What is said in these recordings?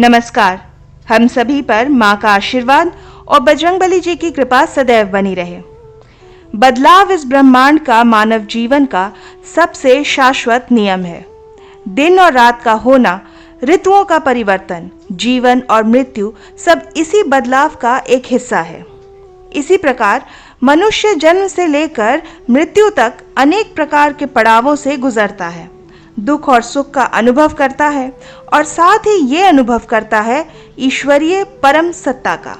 नमस्कार। हम सभी पर माँ का आशीर्वाद और बजरंगबली जी की कृपा सदैव बनी रहे। बदलाव इस ब्रह्मांड का मानव जीवन का सबसे शाश्वत नियम है। दिन और रात का होना, ऋतुओं का परिवर्तन, जीवन और मृत्यु सब इसी बदलाव का एक हिस्सा है। इसी प्रकार मनुष्य जन्म से लेकर मृत्यु तक अनेक प्रकार के पड़ावों से गुजरता है, दुख और सुख का अनुभव करता है और साथ ही ये अनुभव करता है ईश्वरीय परम सत्ता का।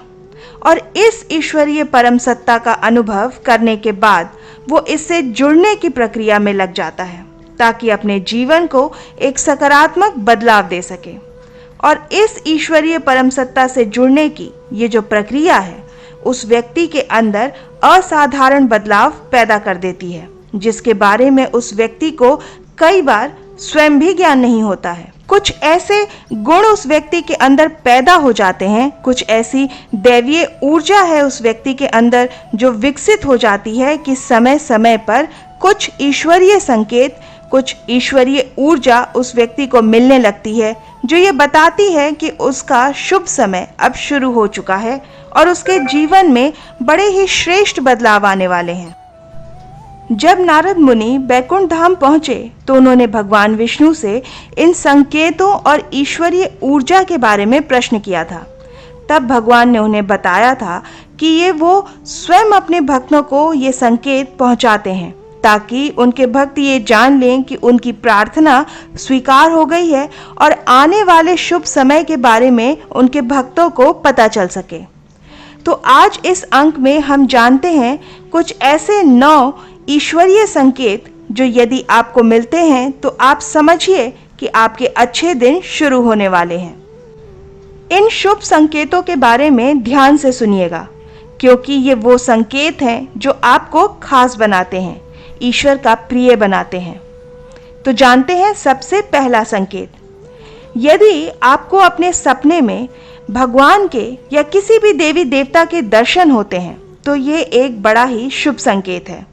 और इस ईश्वरीय परम सत्ता का अनुभव करने के बाद वो इससे जुड़ने की प्रक्रिया में लग जाता है ताकि अपने जीवन को एक सकारात्मक बदलाव दे सके। और इस ईश्वरीय परम सत्ता से जुड़ने की ये जो प्रक्रिया है उस व्यक्ति के अंदर असाधारण बदलाव पैदा कर देती है, जिसके बारे में उस व्यक्ति को कई बार स्वयं भी ज्ञान नहीं होता है। कुछ ऐसे गुण उस व्यक्ति के अंदर पैदा हो जाते हैं, कुछ ऐसी दैवीय ऊर्जा है उस व्यक्ति के अंदर जो विकसित हो जाती है कि समय समय पर कुछ ईश्वरीय संकेत, कुछ ईश्वरीय ऊर्जा उस व्यक्ति को मिलने लगती है जो ये बताती है कि उसका शुभ समय अब शुरू हो चुका है और उसके जीवन में बड़े ही श्रेष्ठ बदलाव आने वाले हैं। जब नारद मुनि बैकुंठ धाम पहुंचे तो उन्होंने भगवान विष्णु से इन संकेतों और ईश्वरीय ऊर्जा के बारे में प्रश्न किया था। तब भगवान ने उन्हें बताया था कि ये वो स्वयं अपने भक्तों को ये संकेत पहुंचाते हैं ताकि उनके भक्त ये जान लें कि उनकी प्रार्थना स्वीकार हो गई है और आने वाले शुभ समय के बारे में उनके भक्तों को पता चल सके। तो आज इस अंक में हम जानते हैं कुछ ऐसे 9 ईश्वरीय संकेत जो यदि आपको मिलते हैं तो आप समझिए कि आपके अच्छे दिन शुरू होने वाले हैं। इन शुभ संकेतों के बारे में ध्यान से सुनिएगा क्योंकि ये वो संकेत हैं जो आपको खास बनाते हैं, ईश्वर का प्रिय बनाते हैं। तो जानते हैं सबसे पहला संकेत, यदि आपको अपने सपने में भगवान के या किसी भी देवी देवता के दर्शन होते हैं तो ये एक बड़ा ही शुभ संकेत है।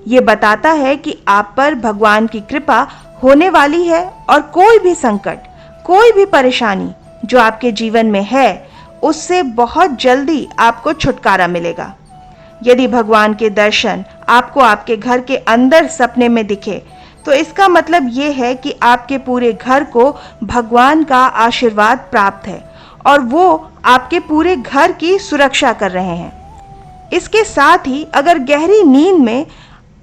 ये बताता है कि आप पर भगवान की कृपा होने वाली है और कोई भी संकट, कोई भी परेशानी जो आपके जीवन में है उससे बहुत जल्दी आपको छुटकारा मिलेगा। यदि भगवान के दर्शन आपको आपके घर के अंदर सपने में दिखे तो इसका मतलब ये है कि आपके पूरे घर को भगवान का आशीर्वाद प्राप्त है और वो आपके पूरे घर की सुरक्षा कर रहे हैं। इसके साथ ही अगर गहरी नींद में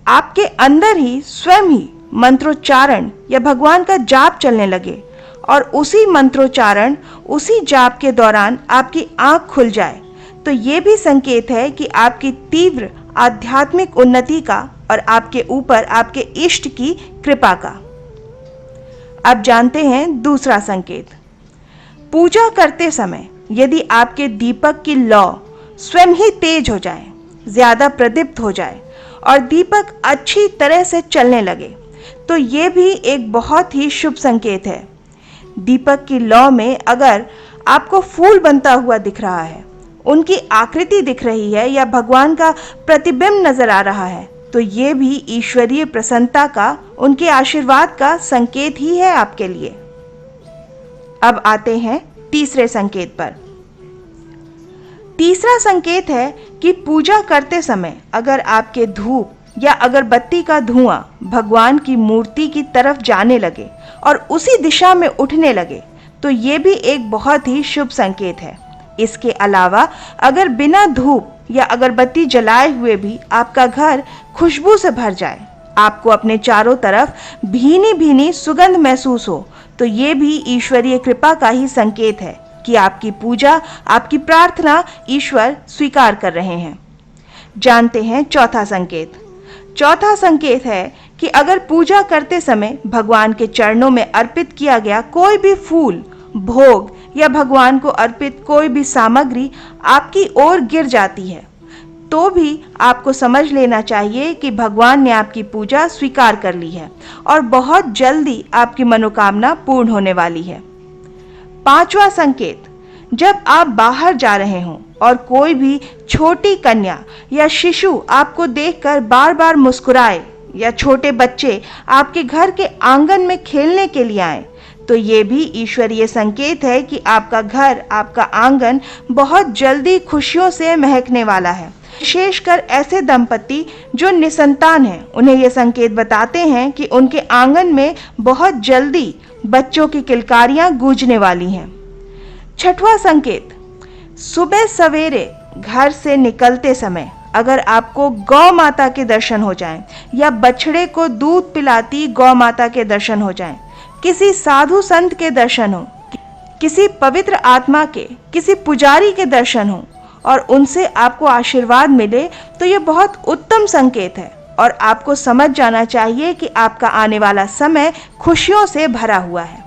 आपके अंदर ही स्वयं ही मंत्रोच्चारण या भगवान का जाप चलने लगे और उसी मंत्रोच्चारण, उसी जाप के दौरान आपकी आंख खुल जाए तो ये भी संकेत है कि आपकी तीव्र आध्यात्मिक उन्नति का और आपके ऊपर आपके इष्ट की कृपा का। अब जानते हैं दूसरा संकेत, पूजा करते समय यदि आपके दीपक की लौ स्वयं ही तेज हो जाए, ज्यादा प्रदीप्त हो जाए और दीपक अच्छी तरह से चलने लगे तो ये भी एक बहुत ही शुभ संकेत है। दीपक की लौ में अगर आपको फूल बनता हुआ दिख रहा है, उनकी आकृति दिख रही है या भगवान का प्रतिबिंब नजर आ रहा है तो ये भी ईश्वरीय प्रसन्नता का, उनके आशीर्वाद का संकेत ही है आपके लिए। अब आते हैं तीसरे संकेत पर। तीसरा संकेत है कि पूजा करते समय अगर आपके धूप या अगरबत्ती का धुआं भगवान की मूर्ति की तरफ जाने लगे और उसी दिशा में उठने लगे तो ये भी एक बहुत ही शुभ संकेत है। इसके अलावा अगर बिना धूप या अगरबत्ती जलाए हुए भी आपका घर खुशबू से भर जाए, आपको अपने चारों तरफ भीनी भीनी सुगंध महसूस हो तो ये भी ईश्वरीय कृपा का ही संकेत है कि आपकी पूजा, आपकी प्रार्थना ईश्वर स्वीकार कर रहे हैं। जानते हैं चौथा संकेत। चौथा संकेत है कि अगर पूजा करते समय भगवान के चरणों में अर्पित किया गया कोई भी फूल, भोग या भगवान को अर्पित कोई भी सामग्री आपकी ओर गिर जाती है तो भी आपको समझ लेना चाहिए कि भगवान ने आपकी पूजा स्वीकार कर ली है और बहुत जल्दी आपकी मनोकामना पूर्ण होने वाली है। पांचवा संकेत, जब आप बाहर जा रहे हों और कोई भी छोटी कन्या या शिशु आपको देखकर बार बार मुस्कुराए या छोटे बच्चे आपके घर के आंगन में खेलने के लिए आए तो ये भी ईश्वरीय संकेत है कि आपका घर, आपका आंगन बहुत जल्दी खुशियों से महकने वाला है। विशेषकर ऐसे दंपति जो निसंतान हैं, उन्हें ये संकेत बताते हैं कि उनके आंगन में बहुत जल्दी बच्चों की किलकारियां गूंजने वाली हैं। छठवां संकेत, सुबह सवेरे घर से निकलते समय अगर आपको गौ माता के दर्शन हो जाएं या बछड़े को दूध पिलाती गौ माता के दर्शन हो जाएं, किसी साधु संत के दर्शन हो, किसी पवित्र आत्मा के, किसी पुजारी के दर्शन हो और उनसे आपको आशीर्वाद मिले, तो ये बहुत उत्तम संकेत है और आपको समझ जाना चाहिए कि आपका आने वाला समय खुशियों से भरा हुआ है।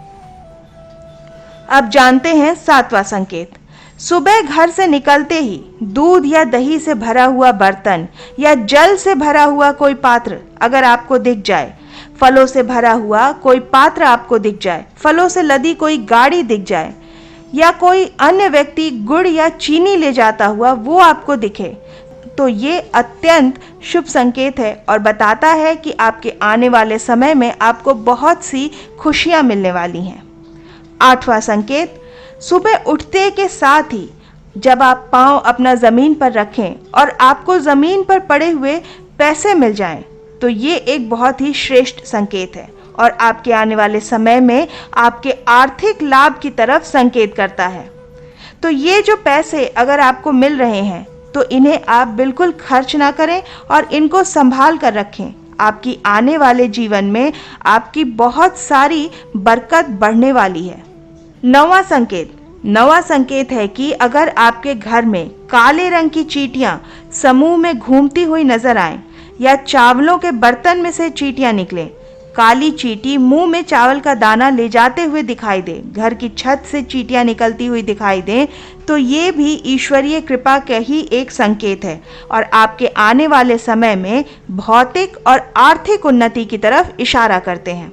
अब जानते हैं सातवां संकेत। सुबह घर से निकलते ही दूध या दही से भरा हुआ बर्तन या जल से भरा हुआ कोई पात्र अगर आपको दिख जाए, फलों से भरा हुआ कोई पात्र आपको दिख जाए, फलों से लदी कोई गाड़ी दिख जाए या कोई अन्य व्यक्ति गुड़ या चीनी ले जाता हुआ वो आपको दिखे, तो ये अत्यंत शुभ संकेत है और बताता है कि आपके आने वाले समय में आपको बहुत सी खुशियां मिलने वाली हैं। आठवां संकेत, सुबह उठते के साथ ही जब आप पांव अपना जमीन पर रखें और आपको जमीन पर पड़े हुए पैसे मिल जाएं, तो ये एक बहुत ही श्रेष्ठ संकेत है और आपके आने वाले समय में आपके आर्थिक लाभ की तरफ संकेत करता है। तो ये जो पैसे अगर आपको मिल रहे हैं तो इन्हें आप बिल्कुल खर्च ना करें और इनको संभाल कर रखें। आपकी आने वाले जीवन में आपकी बहुत सारी बरकत बढ़ने वाली है। नौवां संकेत है कि अगर आपके घर में काले रंग की चींटियां समूह में घूमती हुई नजर आएं या चावलों के बर्तन में से चींटियां निकलें, काली चींटी मुंह में चावल का दाना ले जाते हुए दिखाई दे, घर की छत से चींटियां निकलती हुई दिखाई दें, तो ये भी ईश्वरीय कृपा का ही एक संकेत है और आपके आने वाले समय में भौतिक और आर्थिक उन्नति की तरफ इशारा करते हैं।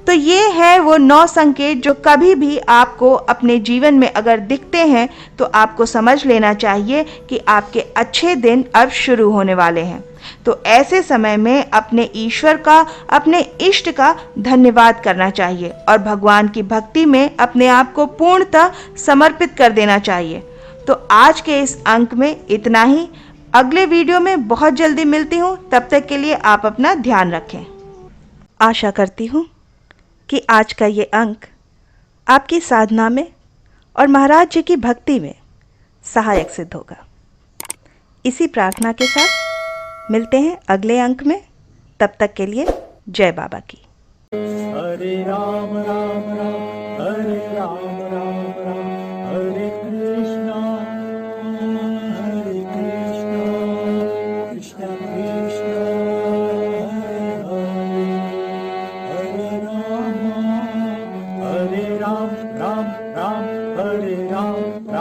तो ये है वो 9 संकेत जो कभी भी आपको अपने जीवन में अगर दिखते हैं तो आपको समझ लेना चाहिए कि आपके अच्छे दिन अब शुरू होने वाले हैं। तो ऐसे समय में अपने ईश्वर का, अपने इष्ट का धन्यवाद करना चाहिए और भगवान की भक्ति में अपने आप को पूर्णतः समर्पित कर देना चाहिए। तो आज के इस अंक में इतना ही। अगले वीडियो में बहुत जल्दी मिलती हूँ। तब तक के लिए आप अपना ध्यान रखें। आशा करती हूँ कि आज का ये अंक आपकी साधना में और महाराज जी की भक्ति में सहायक सिद्ध होगा। इसी प्रार्थना के साथ मिलते हैं अगले अंक में। तब तक के लिए जय बाबा की। हरे राम राम राम हरे राम